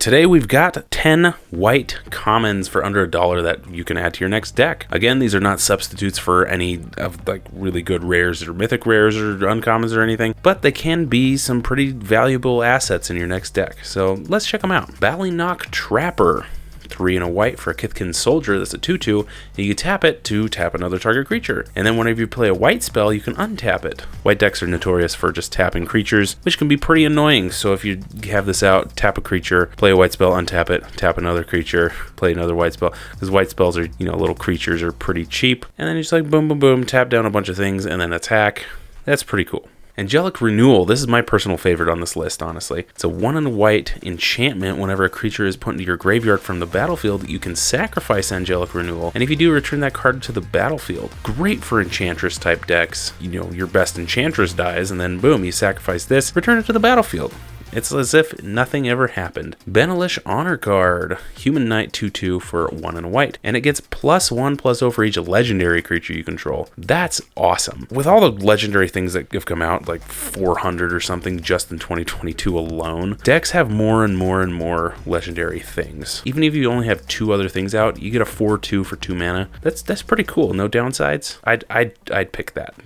Today we've got 10 white commons for under $1 that you can add to your next deck. Again, these are not substitutes for any of like really good rares or mythic rares or uncommons or anything, but they can be some pretty valuable assets in your next deck. So let's check them out. Ballynock Trapper. 3 and a white for a Kithkin Soldier. That's a 2/2, and you tap it to tap another target creature. And then whenever you play a white spell, you can untap it. White decks are notorious for just tapping creatures, which can be pretty annoying. So if you have this out, tap a creature, play a white spell, untap it, tap another creature, play another white spell. Because white spells are, little creatures are pretty cheap. And then you just like boom, boom, boom, tap down a bunch of things and then attack. That's pretty cool. Angelic Renewal. This is my personal favorite on this list, honestly. It's a 1 and a white enchantment. Whenever a creature is put into your graveyard from the battlefield, you can sacrifice Angelic Renewal. And if you do, return that card to the battlefield. Great for Enchantress type decks. Your best Enchantress dies, and then boom, you sacrifice this, return it to the battlefield. It's as if nothing ever happened. Benevolent Honor Guard, Human Knight 2/2 for 1 and a white, and it gets +1/+0 for each legendary creature you control. That's awesome. With all the legendary things that have come out, like 400 or something just in 2022 alone, decks have more and more and more legendary things. Even if you only have 2 other things out, you get a 4/2 for 2 mana. That's pretty cool. No downsides. I'd pick that.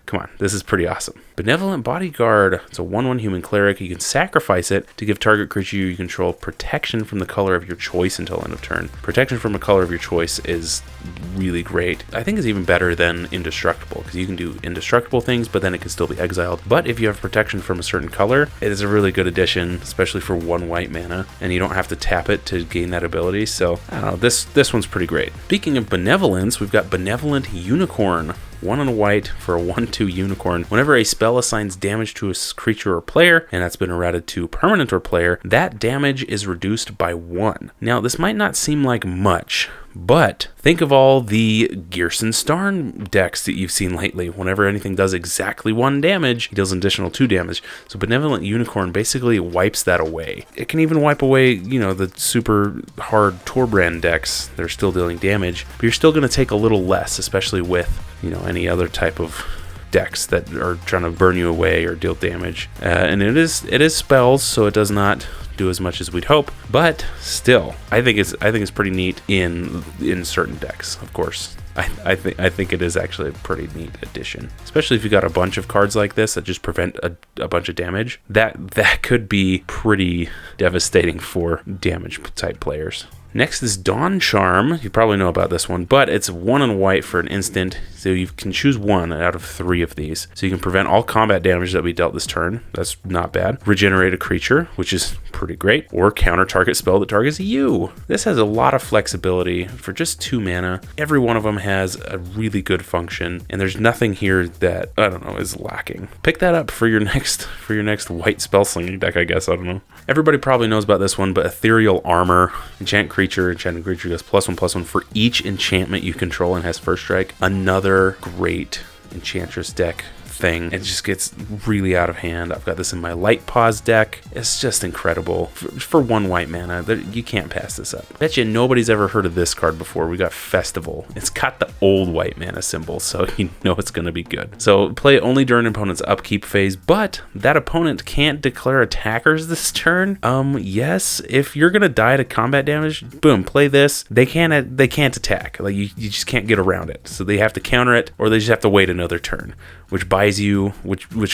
Come on, this is pretty awesome. Benevolent Bodyguard. It's a 1/1 human cleric. You can sacrifice it to give target creature you control protection from the color of your choice until end of turn. Protection from a color of your choice is really great. I think it's even better than indestructible, because you can do indestructible things, but then it can still be exiled. But if you have protection from a certain color, it is a really good addition, especially for 1 white mana, and you don't have to tap it to gain that ability. So I don't know, this one's pretty great. Speaking of benevolence, we've got Benevolent Unicorn. 1 and a white for a 1/2 unicorn. Whenever a spell assigns damage to a creature or player, and that's been errated to permanent or player, that damage is reduced by 1. Now, this might not seem like much, but think of all the Gearson Starn decks that you've seen lately. Whenever anything does exactly 1 damage, he deals an additional 2 damage. So Benevolent Unicorn basically wipes that away. It can even wipe away, the super hard Torbrand decks. They're still dealing damage, but you're still going to take a little less, especially with, any other type of decks that are trying to burn you away or deal damage. And it is spells, so it does not do as much as we'd hope, but still, I think it's pretty neat in certain decks. Of course, I think it is actually a pretty neat addition, especially if you got a bunch of cards like this that just prevent a bunch of damage. That could be pretty devastating for damage type players. Next is Dawn Charm. You probably know about this one, but it's 1 and white for an instant, so you can choose 1 out of 3 of these. So you can prevent all combat damage that we dealt this turn. That's not bad. Regenerate a creature, which is pretty great, or counter target spell that targets you. This has a lot of flexibility for just 2 mana. Every one of them has a really good function, and there's nothing here that, I don't know, is lacking. Pick that up for your next white spell slinging deck, I guess. I don't know. Everybody probably knows about this one, but Ethereal Armor. Enchanted creature goes +1/+1 for each enchantment you control and has first strike. Another great Enchantress deck thing. It just gets really out of hand. I've got this in my Light Pause deck. It's just incredible. For 1 white mana, you can't pass this up. Bet you nobody's ever heard of this card before. We got Festival. It's got the old white mana symbol, so you know it's going to be good. So play it only during an opponent's upkeep phase, but that opponent can't declare attackers this turn. Yes, if you're going to die to combat damage, boom, play this. They can't attack. Like you just can't get around it. So they have to counter it, or they just have to wait another turn, which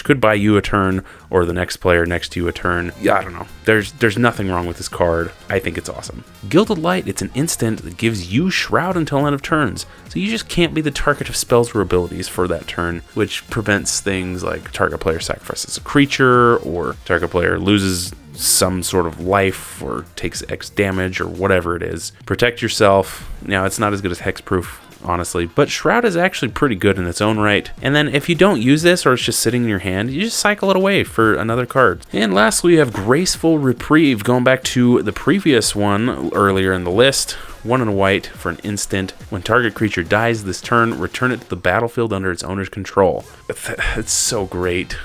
could buy you a turn, or the next player next to you a turn. Yeah, I don't know. There's nothing wrong with this card. I think it's awesome. Gilded Light, it's an instant that gives you Shroud until end of turns. So you just can't be the target of spells or abilities for that turn, which prevents things like target player sacrifices a creature, or target player loses some sort of life or takes X damage or whatever it is. Protect yourself. Now, it's not as good as Hexproof, honestly, but Shroud is actually pretty good in its own right. And then if you don't use this, or it's just sitting in your hand, you just cycle it away for another card. And lastly, we have Graceful Reprieve, going back to the previous one earlier in the list. 1 and a white for an instant. When target creature dies this turn, return it to the battlefield under its owner's control. It's so great.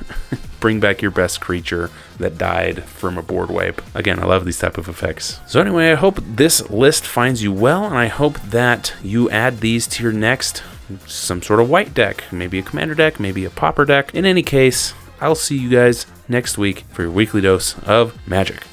Bring back your best creature that died from a board wipe. Again, I love these type of effects. So anyway, I hope this list finds you well, and I hope that you add these to your next some sort of white deck. Maybe a commander deck, maybe a pauper deck. In any case, I'll see you guys next week for your weekly dose of magic.